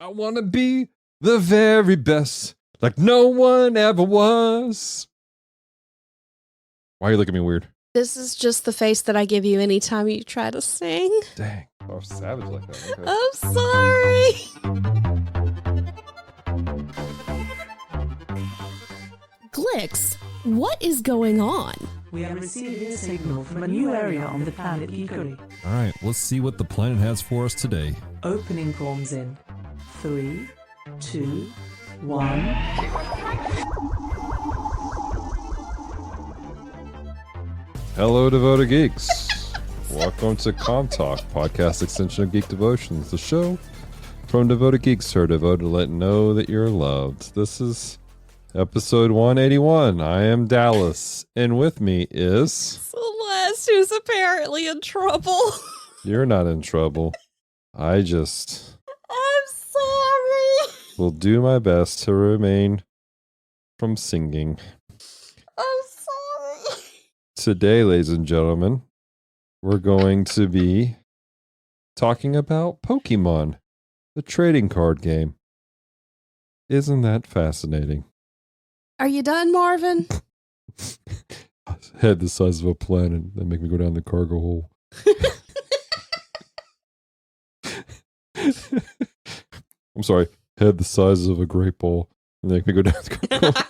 I want to be the very best, like no one ever was. Why are you looking at me weird? This is just the face that I give you anytime you try to sing. Dang. Oh, savage like that. Okay. I'm sorry. Glicks, what is going on? We are receiving a signal from a new area on the planet Geekery. All right, let's see what the planet has for us today. Opening forms in 3, 2, 1. Hello, devoted geeks. Welcome to Com Talk, podcast extension of Geek Devotions, the show from devoted geeks who are devoted to let know that you're loved. This is episode 181. I am Dallas, and with me is Celeste, who's apparently in trouble. You're not in trouble. I'm sorry. Will do my best to remain from singing. I'm sorry. Today, ladies and gentlemen, we're going to be talking about Pokemon, the trading card game. Isn't that fascinating? Are you done, Marvin? Head the size of a planet that make me go down the cargo hole. I'm sorry. Head the size of a great ball and make me go down the cargo hole.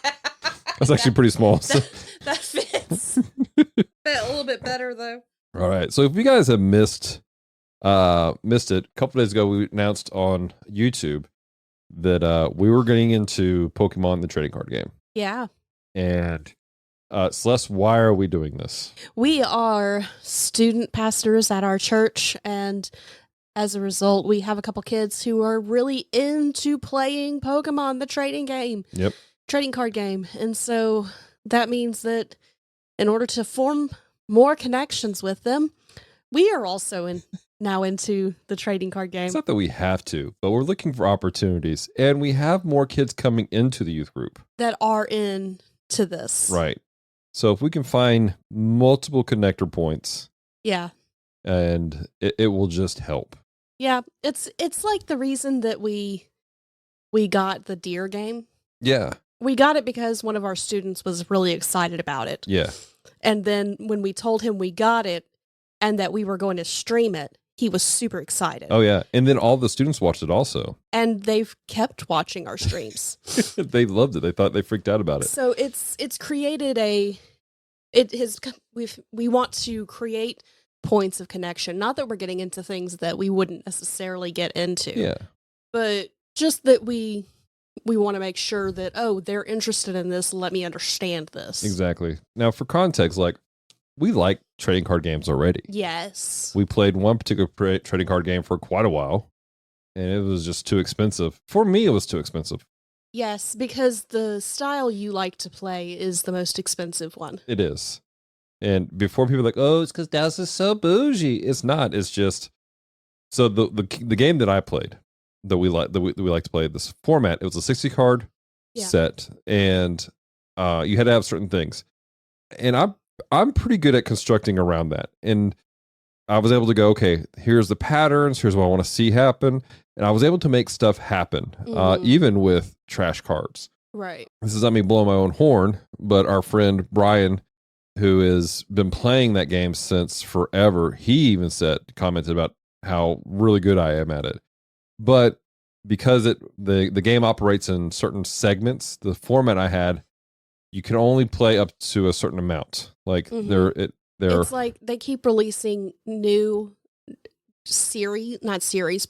That's actually pretty small. So. That fits. Fit a little bit better, though. All right. So if you guys have missed it, a couple days ago, we announced on YouTube that we were getting into Pokemon, the trading card game. Yeah. And Celeste, why are we doing this? We are student pastors at our church, and as a result, we have a couple kids who are really into playing Pokemon, the trading game. Yep. Trading card game. And so that means that in order to form more connections with them, we are also now into the trading card game. It's not that we have to, but we're looking for opportunities, and we have more kids coming into the youth group that are into this. Right. So if we can find multiple connector points, yeah, and it will just help. Yeah, it's like the reason that we got the deer game. Yeah. We got it because one of our students was really excited about it. Yeah. And then when we told him we got it and that we were going to stream it, he was super excited. Oh, yeah. And then all the students watched it also. And they've kept watching our streams. They loved it. They thought they freaked out about it. So it's created we want to create points of connection. Not that we're getting into things that we wouldn't necessarily get into. Yeah. But just that we want to make sure that, oh, they're interested in this. Let me understand this. Exactly. Now, for context, like, we like trading card games already. Yes. We played one particular trading card game for quite a while, and it was just too expensive. For me, it was too expensive. Yes, because the style you like to play is the most expensive one. It is. And before people are like, oh, it's because Dallas is so bougie. It's not. It's just, so the game that I played, that we like to play, this format, it was a 60 card set, and you had to have certain things. And I'm pretty good at constructing around that. And I was able to go, okay, here's the patterns, here's what I want to see happen. And I was able to make stuff happen, even with trash cards. Right. This is not me blowing my own horn, but our friend Brian, who has been playing that game since forever, he even commented about how really good I am at it. But because the game operates in certain segments, the format I had, you can only play up to a certain amount. Like it's like they keep releasing new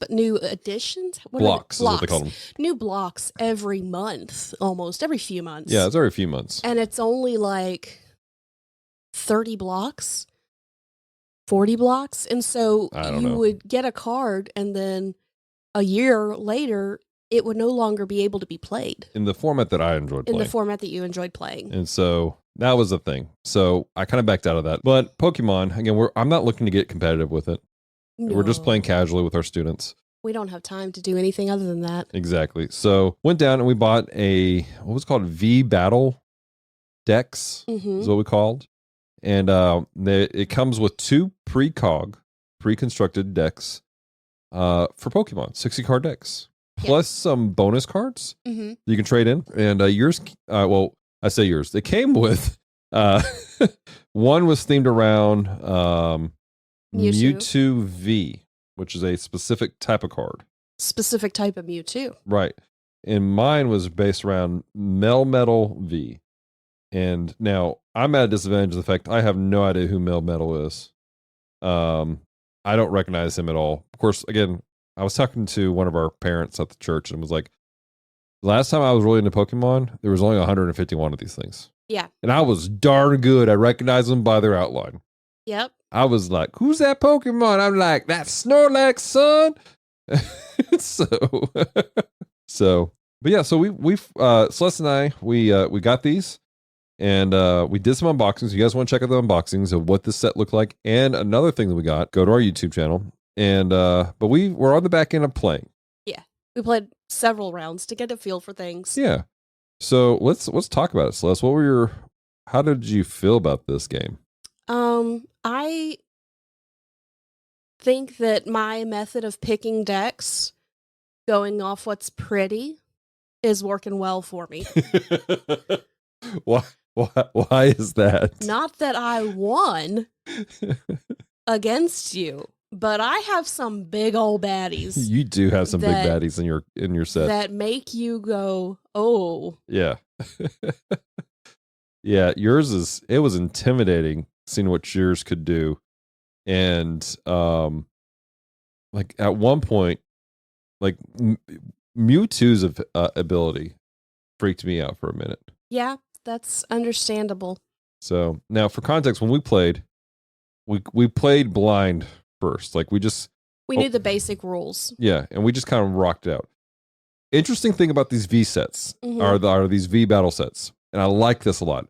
new additions. Blocks is what they call them. New blocks every month, almost every few months. Yeah, it's every few months. And it's only like 30 blocks, 40 blocks. And so you would get a card, and then a year later, it would no longer be able to be played. In the format that I enjoyed playing. In the format that you enjoyed playing. And so that was the thing. So I kind of backed out of that. But Pokemon, again, I'm not looking to get competitive with it. No. We're just playing casually with our students. We don't have time to do anything other than that. Exactly. So went down and we bought what was called V-Battle decks, is what we called. And it comes with 2 pre-constructed decks for Pokemon, 60 card decks. plus some bonus cards Mm-hmm. you can trade in. And yours, well, I say yours. They came with one was themed around Mewtwo V, which is a specific type of card. Specific type of Mewtwo. Right. And mine was based around Melmetal V. And now I'm at a disadvantage of the fact I have no idea who Melmetal is. I don't recognize him at all. Of course, again, I was talking to one of our parents at the church and was like, last time I was really into Pokemon, there was only 151 of these things. Yeah. And I was darn good. I recognized them by their outline. Yep. I was like, who's that Pokemon? I'm like, that's Snorlax, son. But yeah, so we've Celeste and I, we got these and we did some unboxings. You guys want to check out the unboxings of what this set looked like? And another thing that we got, go to our YouTube channel. And but we were on the back end of playing. Yeah. We played several rounds to get a feel for things. Yeah. So let's talk about it, Celeste. How did you feel about this game? I think that my method of picking decks, going off what's pretty, is working well for me. Why is that? Not that I won against you, but I have some big old baddies. You do have some big baddies in your set that make you go, oh. Yeah. Yeah, it was intimidating seeing what yours could do. And like at one point, like Mewtwo's ability freaked me out for a minute. Yeah, that's understandable. So now for context, when we played blind first. Like we knew the basic rules. Yeah, and we just kind of rocked it out. Interesting thing about these V sets are these V battle sets. And I like this a lot.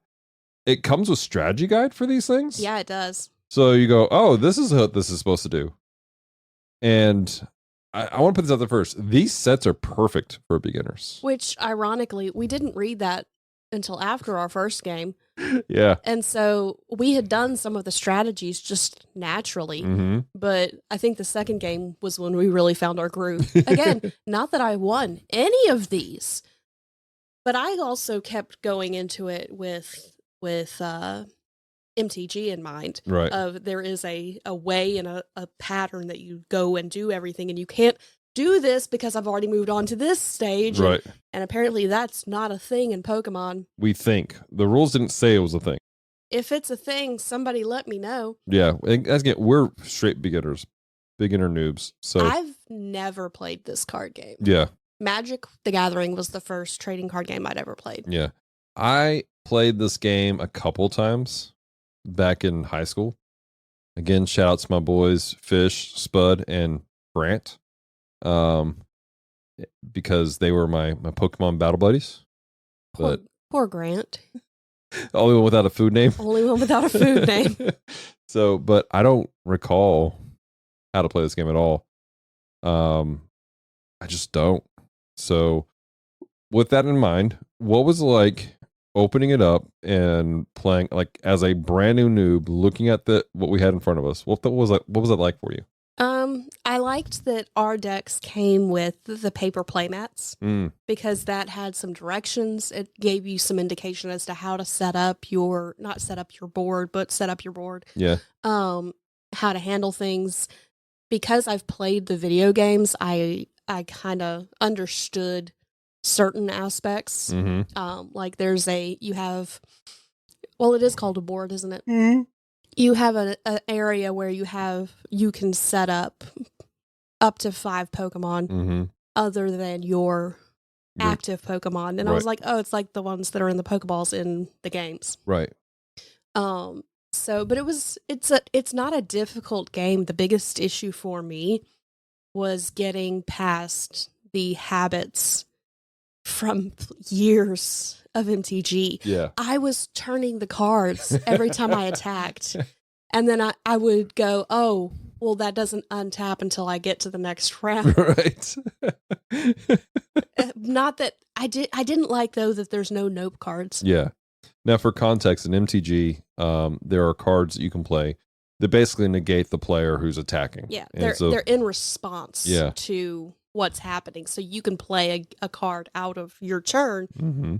It comes with strategy guide for these things. Yeah, it does. So you go, oh, this is what this is supposed to do. And I want to put this out there first. These sets are perfect for beginners. Which, ironically, we didn't read that until after our first game. Yeah. And so we had done some of the strategies just naturally. Mm-hmm. But I think the second game was when we really found our groove. Again, not that I won any of these, but I also kept going into it with MTG in mind. Right. Of there is a way and a pattern that you go and do everything, and you can't do this because I've already moved on to this stage. Right. And apparently that's not a thing in Pokemon. We think. The rules didn't say it was a thing. If it's a thing, somebody let me know. Yeah. And again, we're straight beginners. Beginner noobs. So I've never played this card game. Yeah. Magic the Gathering was the first trading card game I'd ever played. Yeah. I played this game a couple times back in high school. Again, shout out to my boys, Fish, Spud, and Brant. Because they were my Pokemon battle buddies. Poor Grant. Only one without a food name. Only one without a food name. So, but I don't recall how to play this game at all. I just don't. So, with that in mind, what was it like opening it up and playing like as a brand new noob, looking at what we had in front of us? What was that like for you? I liked that our decks came with the paper playmats because that had some directions. It gave you some indication as to how to set up not set up your board, but set up your board. Yeah. How to handle things. Because I've played the video games, I kind of understood certain aspects. Mm-hmm. Like it is called a board, isn't it? Mm-hmm. You have an area where you can set up to 5 Pokemon other than your active Pokemon. And I was like, oh, it's like the ones that are in the Pokeballs in the games. Right. But it's not a difficult game. The biggest issue for me was getting past the habits from years of MTG. Yeah. I was turning the cards every time I attacked. And then I would go, oh, well, that doesn't untap until I get to the next round. Right. Not that I didn't like, though, that there's no nope cards. Yeah. Now, for context, in MTG, there are cards that you can play that basically negate the player who's attacking. Yeah, they're in response to what's happening. So you can play a card out of your turn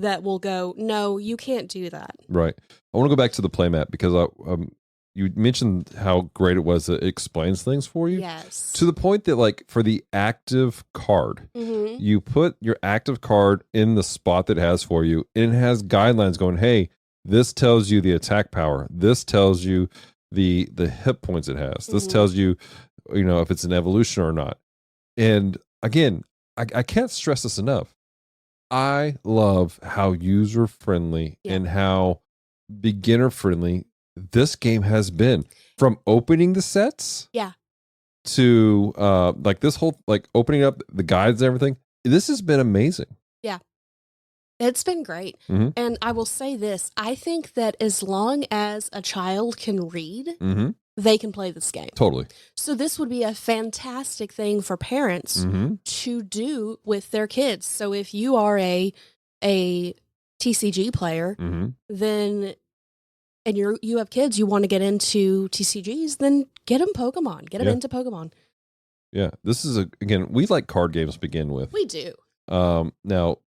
that will go, no, you can't do that. Right. I want to go back to the playmat because you mentioned how great it was that it explains things for you. Yes. To the point that, like, for the active card, you put your active card in the spot that it has for you, and it has guidelines going, hey, this tells you the attack power. This tells you the hit points it has. This tells you, if it's an evolution or not. And again, I can't stress this enough. I love how user-friendly and how beginner-friendly this game has been. From opening the sets to like this whole, like, opening up the guides and everything. This has been amazing. Yeah. It's been great. And I will say this. I think that as long as a child can read, they can play this game. Totally. So this would be a fantastic thing for parents to do with their kids. So if you are a TCG player, then and you have kids, you want to get into TCGs, then get them Pokemon. Get them into Pokemon. Yeah. This is again, we like card games to begin with. We do. Now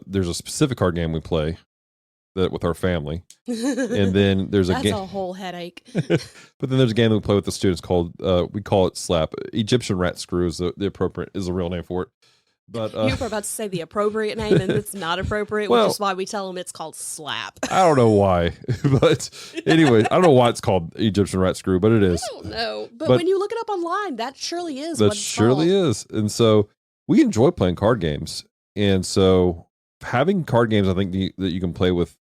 there's a specific card game we play that with our family, and then there's That's a whole headache. But then there's a game that we play with the students called we call it Slap. Egyptian Rat Screw is the appropriate is the real name for it. But you were about to say the appropriate name, and it's not appropriate, which is why we tell them it's called Slap. I don't know why, but anyway, I don't know why it's called Egyptian Rat Screw, but it is. I don't know, but when you look it up online, that surely is. That surely is, and so we enjoy playing card games, and so having card games, I think that you can play with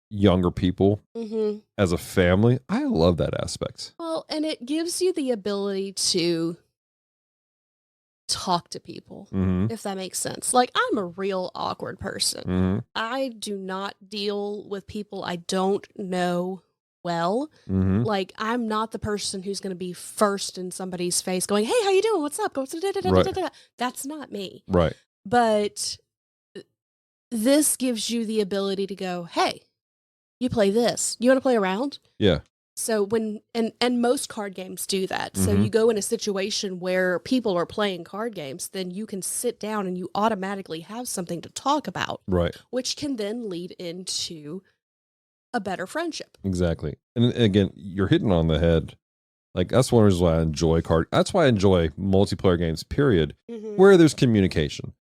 younger people as a family. I love that aspect. Well, and it gives you the ability to talk to people, if that makes sense. Like, I'm a real awkward person. I do not deal with people I don't know well. Like, I'm not the person who's going to be first in somebody's face going, hey, how you doing? What's up? That's not me. Right. But this gives you the ability to go, hey, you play this. You want to play around? Yeah. So when and most card games do that. So you go in a situation where people are playing card games, then you can sit down and you automatically have something to talk about. Right. Which can then lead into a better friendship. Exactly. And again, you're hitting on the head. Like, that's one reason why I enjoy that's why I enjoy multiplayer games, period, where there's communication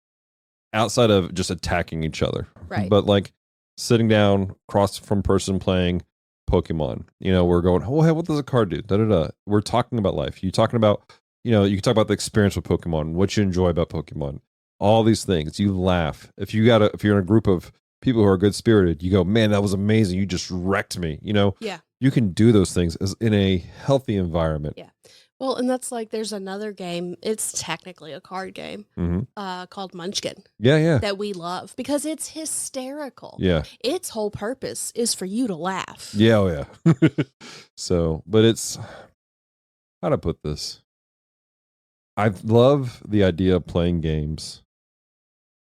outside of just attacking each other. Right. But like sitting down across from person playing Pokemon, we're going, oh, hey, what does a card do? We're talking about life. You talking about, you can talk about the experience with Pokemon, what you enjoy about Pokemon, all these things. You laugh. If you're in a group of people who are good spirited, you go, man, that was amazing. You just wrecked me. Yeah. You can do those things in a healthy environment. Yeah. Well, and that's like, there's another game. It's technically a card game called Munchkin. Yeah. That we love because it's hysterical. Yeah. Its whole purpose is for you to laugh. Yeah. Oh, yeah. So, but it's, how to put this? I love the idea of playing games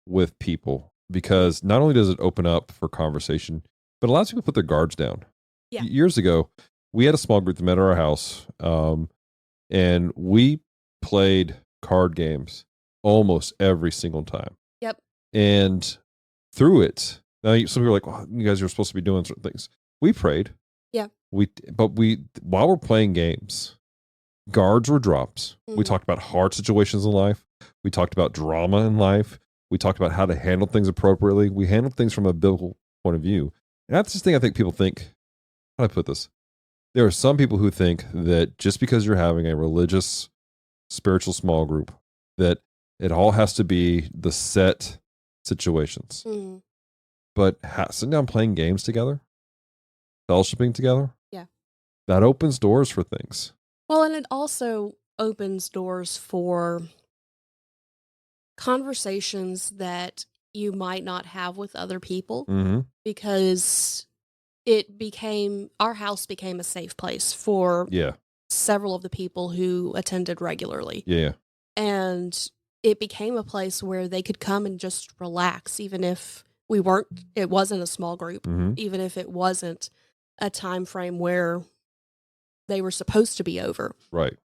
with people because not only does it open up for conversation, but a lot of people put their guards down. Yeah. Years ago, we had a small group that met at our house. And we played card games almost every single time. Yep. And through it, now some people are like, well, you guys are supposed to be doing certain things. We prayed. Yeah. But while we're playing games, guards were dropped. We talked about hard situations in life. We talked about drama in life. We talked about how to handle things appropriately. We handled things from a biblical point of view. And that's the thing I think people think, how do I put this? There are some people who think that just because you're having a religious, spiritual small group, that it all has to be the set situations. But sitting down playing games together, fellowshipping together, that opens doors for things. Well, and it also opens doors for conversations that you might not have with other people because our house became a safe place for several of the people who attended regularly. Yeah. And it became a place where they could come and just relax, even if it wasn't a small group, even if it wasn't a time frame where they were supposed to be over. Right.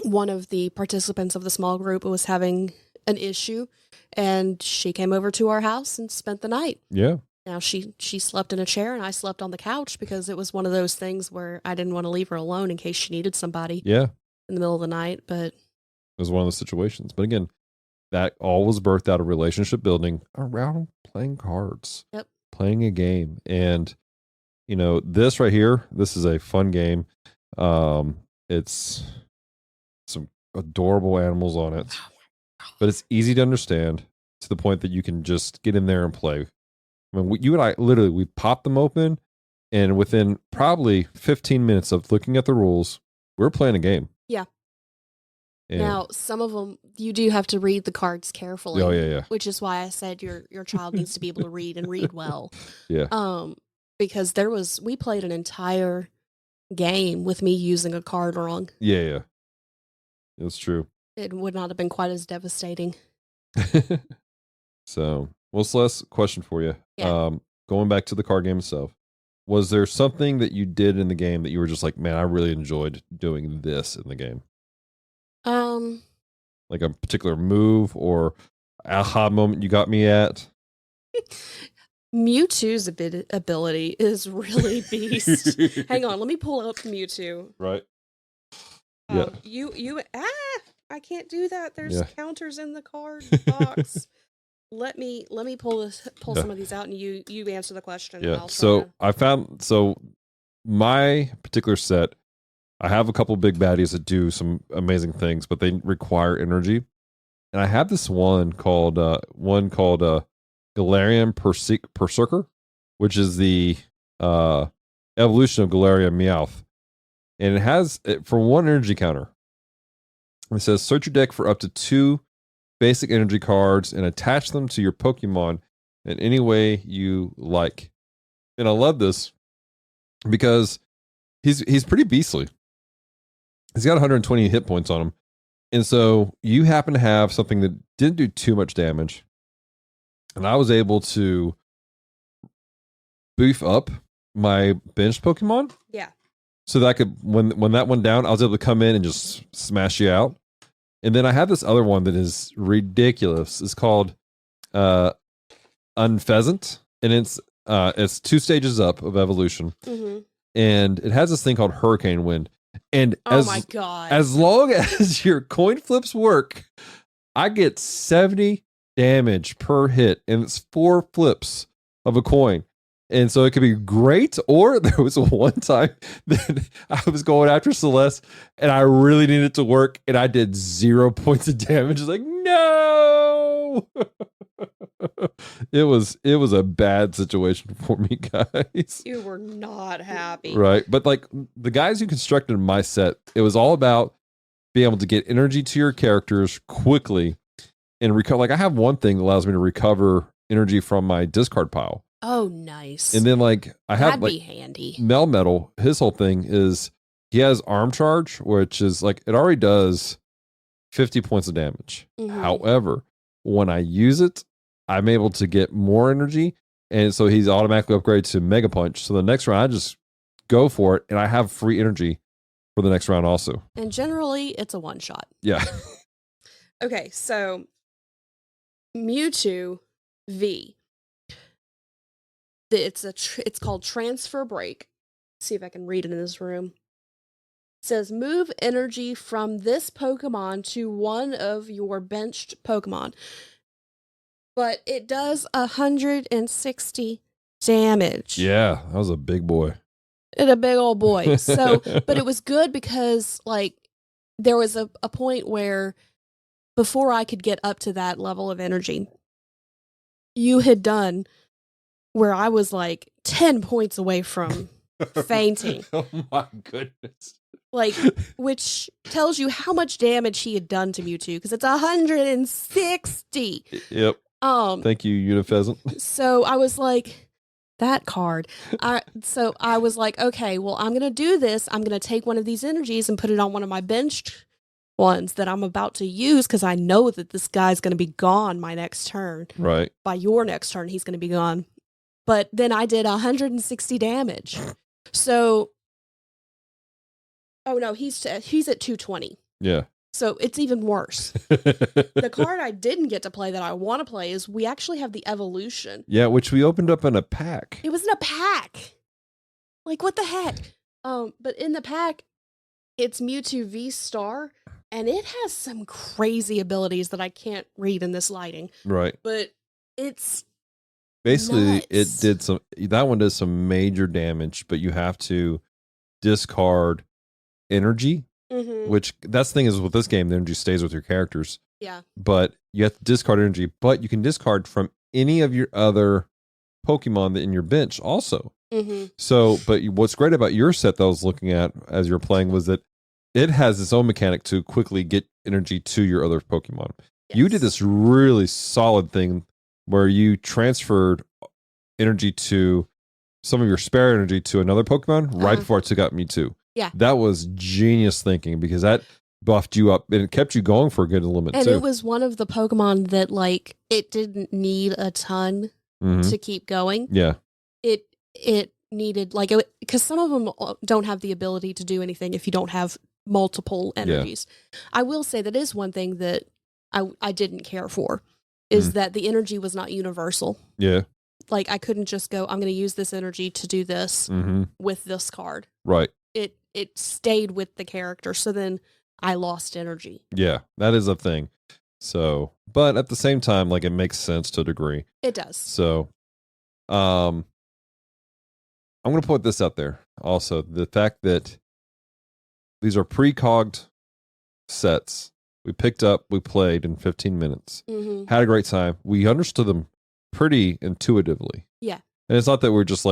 one of the participants of the small group was having an issue, and she came over to our house and spent the night. Yeah. Now she slept in a chair and I slept on the couch because it was one of those things where I didn't want to leave her alone in case she needed somebody Yeah. in the middle of the night. But it was one of those situations. But again, that all was birthed out of relationship building around playing cards. Yep. Playing a game. And, this right here, this is a fun game. It's some adorable animals on it, but it's easy to understand to the point that you can just get in there and play. I mean, you and I literally, we popped them open, and within probably 15 minutes of looking at the rules, we're playing a game. Yeah. And now, some of them, you do have to read the cards carefully. Oh, yeah. Which is why I said your child needs to be able to read and read well. Yeah. Because we played an entire game with me using a card wrong. Yeah. It's true. It would not have been quite as devastating. So, well, Celeste, question for you. Yeah. Going back to the card game itself, was there something that you did in the game that you were just like, man, I really enjoyed doing this in the game? Like a particular move or aha moment you got me at? Mewtwo's ability is really beast. Hang on, let me pull up Mewtwo. Right. Yeah. I can't do that. There's counters in the card box. Let me pull some of these out, and you answer the question. Yeah. So my particular set, I have a couple big baddies that do some amazing things, but they require energy. And I have this one called Galarian Berserker, which is the evolution of Galarian Meowth. And it has, for one energy counter, it says search your deck for up to 2 basic energy cards and attach them to your Pokemon in any way you like. And I love this because he's pretty beastly. He's got 120 hit points on him. And so you happen to have something that didn't do too much damage. And I was able to beef up my benched Pokemon. Yeah. So that I could, when that went down, I was able to come in and just smash you out. And then I have this other one that is ridiculous. It's called Unpheasant. And it's 2 stages up of evolution. Mm-hmm. And it has this thing called Hurricane Wind. And my God. As long as your coin flips work, I get 70 damage per hit, and it's 4 flips of a coin. And so it could be great, or there was one time that I was going after Celeste, and I really needed it to work, and I did 0 points of damage. It's like, no! It was a bad situation for me, guys. You were not happy. Right. But like the guys who constructed my set, it was all about being able to get energy to your characters quickly and recover. Like I have one thing that allows me to recover energy from my discard pile. Oh, nice. And then like I have That'd be handy. Melmetal, his whole thing is he has arm charge, which is like it already does 50 points of damage. Mm-hmm. However, when I use it, I'm able to get more energy, and so he's automatically upgraded to Mega Punch. So the next round, I just go for it, and I have free energy for the next round also. And generally, it's a one-shot. Yeah. Okay, so Mewtwo V. It's called Transfer Break. Let's see if I can read it in this room. It says, move energy from this Pokemon to one of your benched Pokemon. But it does 160 damage. Yeah, that was a big boy. It's a big old boy. So, but it was good because, like, there was a point where before I could get up to that level of energy, you had done where I was like 10 points away from fainting. Oh my goodness. Like, which tells you how much damage he had done to Mewtwo, because it's 160. Yep. Thank you, Unipheasant. So I was like, that card. So I was like, okay, well, I'm going to do this. I'm going to take one of these energies and put it on one of my benched ones that I'm about to use, because I know that this guy's going to be gone my next turn. Right. By your next turn, he's going to be gone. But then I did 160 damage. So, oh no, he's at 220. Yeah. So it's even worse. The card I didn't get to play that I want to play is we actually have the Evolution. Yeah, which we opened up in a pack. It was in a pack. Like, what the heck? But in the pack, it's Mewtwo V-Star, and it has some crazy abilities that I can't read in this lighting. Right. But it's basically nuts. that one does some major damage, but you have to discard energy. Which that's the thing is with this game, the energy stays with your characters. Yeah. But you have to discard energy, but you can discard from any of your other Pokemon that in your bench also. So, but what's great about your set that I was looking at as you're playing was that it has its own mechanic to quickly get energy to your other Pokemon. Yes. You did this really solid thing where you transferred energy to some of your spare energy to another Pokemon right before I took out Mewtwo. Yeah. That was genius thinking because that buffed you up and it kept you going for a good limit and too. It was one of the Pokemon that like it didn't need a ton to keep going. Yeah. It needed like because some of them don't have the ability to do anything if you don't have multiple energies. Yeah. I will say that is one thing that I didn't care for is that the energy was not universal. Yeah. Like I couldn't just go, I'm going to use this energy to do this with this card. Right. It stayed with the character. So then I lost energy. Yeah, that is a thing. So, but at the same time, like it makes sense to a degree. It does. So, I'm going to put this out there. Also, the fact that these are precogged sets. We picked up, we played in 15 minutes. Had a great time. We understood them pretty intuitively. Yeah. And it's not that we're just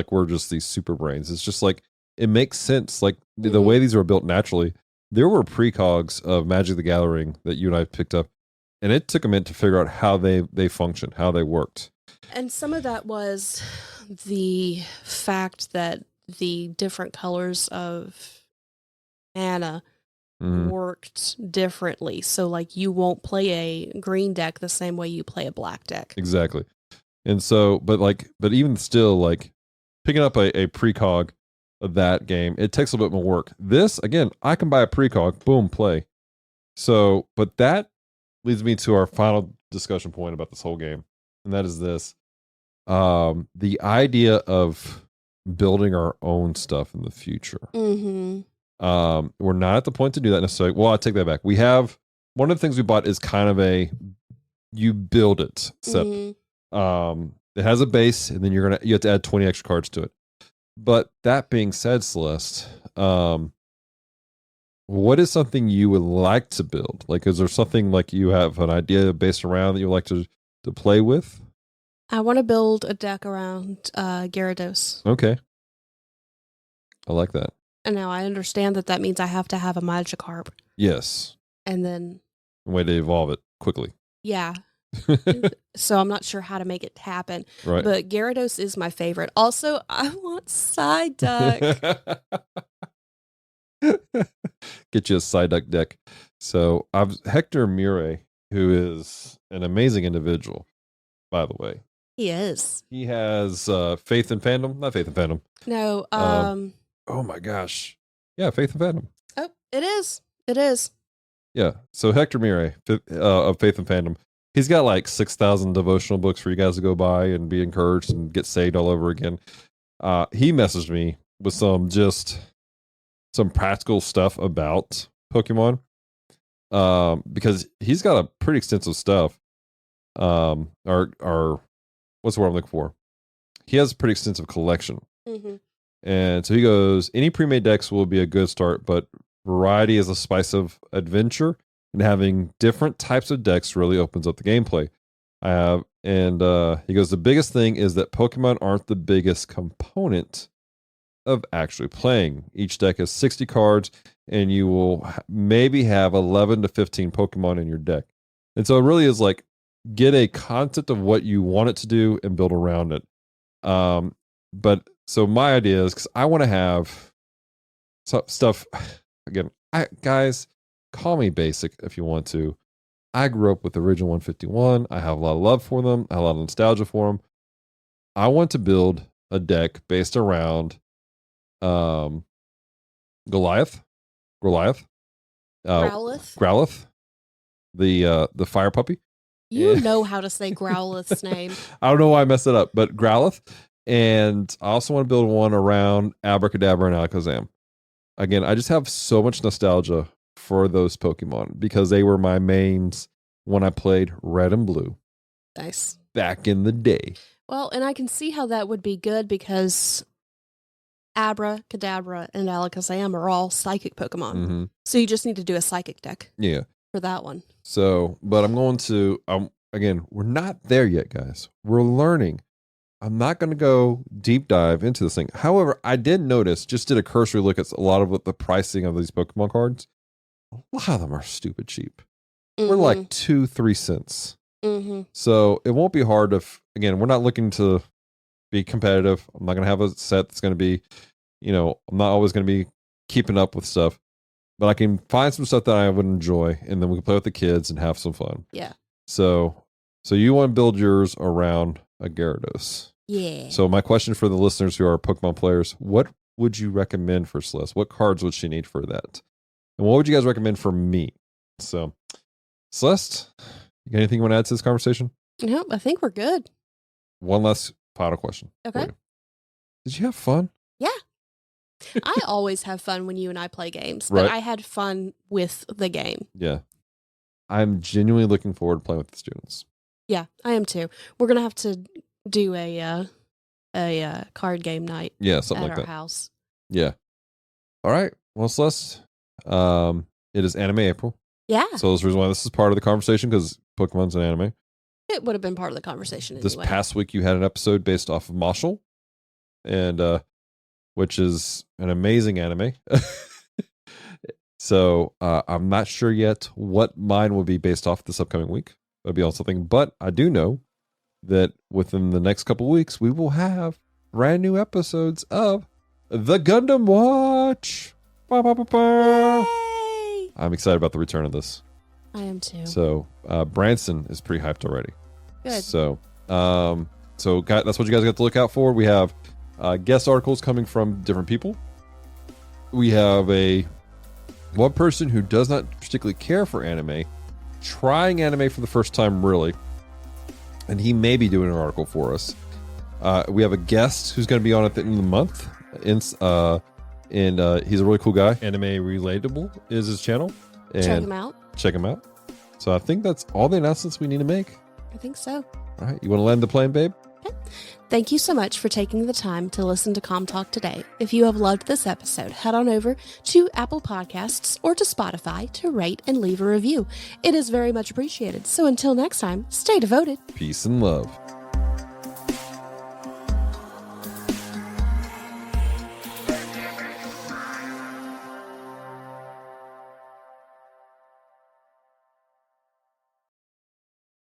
these super brains. It's just like, it makes sense. Like the way these were built naturally, there were precogs of Magic the Gathering that you and I picked up, and it took a minute to figure out how they function, how they worked. And some of that was the fact that the different colors of mana worked differently. So like you won't play a green deck the same way you play a black deck. Exactly. And so, but even still, like picking up a precog of that game, it takes a little bit more work. This, again, I can buy a precog, boom, play. So, but that leads me to our final discussion point about this whole game, and that is this. The idea of building our own stuff in the future. We're not at the point to do that necessarily. Well, I take that back. We have, one of the things we bought is kind of a, you build it set. It has a base, and then you have to add 20 extra cards to it. But that being said, Celeste, what is something you would like to build? Like, is there something like you have an idea based around that you would like to play with? I want to build a deck around Gyarados. Okay. I like that. And now I understand that means I have to have a Magikarp. Yes. And then a way to evolve it quickly. Yeah. So I'm not sure how to make it happen. Right. But Gyarados is my favorite. Also, I want Psyduck. Get you a Psyduck deck. So I've Hector Murray, who is an amazing individual, by the way. He is. He has Faith and Fandom. Not Faith and Fandom. No. Oh my gosh. Yeah, Faith and Fandom. Oh, it is. It is. Yeah. So Hector Murray of Faith and Fandom. He's got like 6,000 devotional books for you guys to go buy and be encouraged and get saved all over again. He messaged me with some practical stuff about Pokemon because he's got a pretty extensive stuff. Or what's the word I'm looking for? He has a pretty extensive collection. And so he goes, any pre-made decks will be a good start, but variety is a spice of adventure. And having different types of decks really opens up the gameplay. He goes, the biggest thing is that Pokemon aren't the biggest component of actually playing. Each deck has 60 cards, and you will maybe have 11 to 15 Pokemon in your deck. And so it really is like, get a concept of what you want it to do and build around it. But so my idea is, because I want to have stuff, again, guys, call me basic if you want to. I grew up with the original 151. I have a lot of love for them. I have a lot of nostalgia for them. I want to build a deck based around Goliath, Growlithe, the fire puppy. You know how to say Growlithe's name. I don't know why I messed it up, but Growlithe. And I also want to build one around Abracadabra and Alakazam. Again, I just have so much nostalgia for those Pokemon because they were my mains when I played Red and Blue. Nice. Back in the day. Well, and I can see how that would be good because Abracadabra and Alakazam are all psychic Pokemon. Mm-hmm. So you just need to do a psychic deck. Yeah. For that one. So, but I'm going to, again, we're not there yet, guys. We're learning. I'm not going to go deep dive into this thing. However, I did notice, just did a cursory look at a lot of the pricing of these Pokemon cards. A lot of them are stupid cheap. Mm-hmm. We're like 2-3 cents. Mm-hmm. So it won't be hard if, again, we're not looking to be competitive. I'm not going to have a set that's going to be, I'm not always going to be keeping up with stuff. But I can find some stuff that I would enjoy, and then we can play with the kids and have some fun. Yeah. So you want to build yours around a Gyarados. Yeah. So my question for the listeners who are Pokemon players, what would you recommend for Celeste? What cards would she need for that? And what would you guys recommend for me? So, Celeste, you got anything you want to add to this conversation? Nope, I think we're good. One last final question. Okay. Did you have fun? Yeah. I always have fun when you and I play games, but I had fun with the game. Yeah. I'm genuinely looking forward to playing with the students. Yeah, I am too. We're going to have to do a card game night Something like at that. our house. Yeah. All right. Well, Celeste, it is Anime April. Yeah. So that's the reason why this is part of the conversation, because Pokemon's an anime. It would have been part of the conversation anyway. This past week, you had an episode based off of Marshall, and which is an amazing anime. So I'm not sure yet what mine will be based off this upcoming week. That'll be on something, but I do know that within the next couple weeks, we will have brand new episodes of The Gundam Watch. Ba, ba, ba, ba. Yay! I'm excited about the return of this. I am too. So Branson is pretty hyped already. Good. So that's what you guys got to look out for. We have guest articles coming from different people. We have one person who does not particularly care for anime, trying anime for the first time, really, and he may be doing an article for us. We have a guest who's going to be on at the end of the month, and he's a really cool guy. Anime Relatable is his channel. And Check him out. So I think that's all the announcements we need to make. I think so. All right, you want to land the plane, babe? Okay. Thank you so much for taking the time to listen to Com Talk today. If you have loved this episode, head on over to Apple Podcasts or to Spotify to rate and leave a review. It is very much appreciated. So until next time, stay devoted. Peace and love.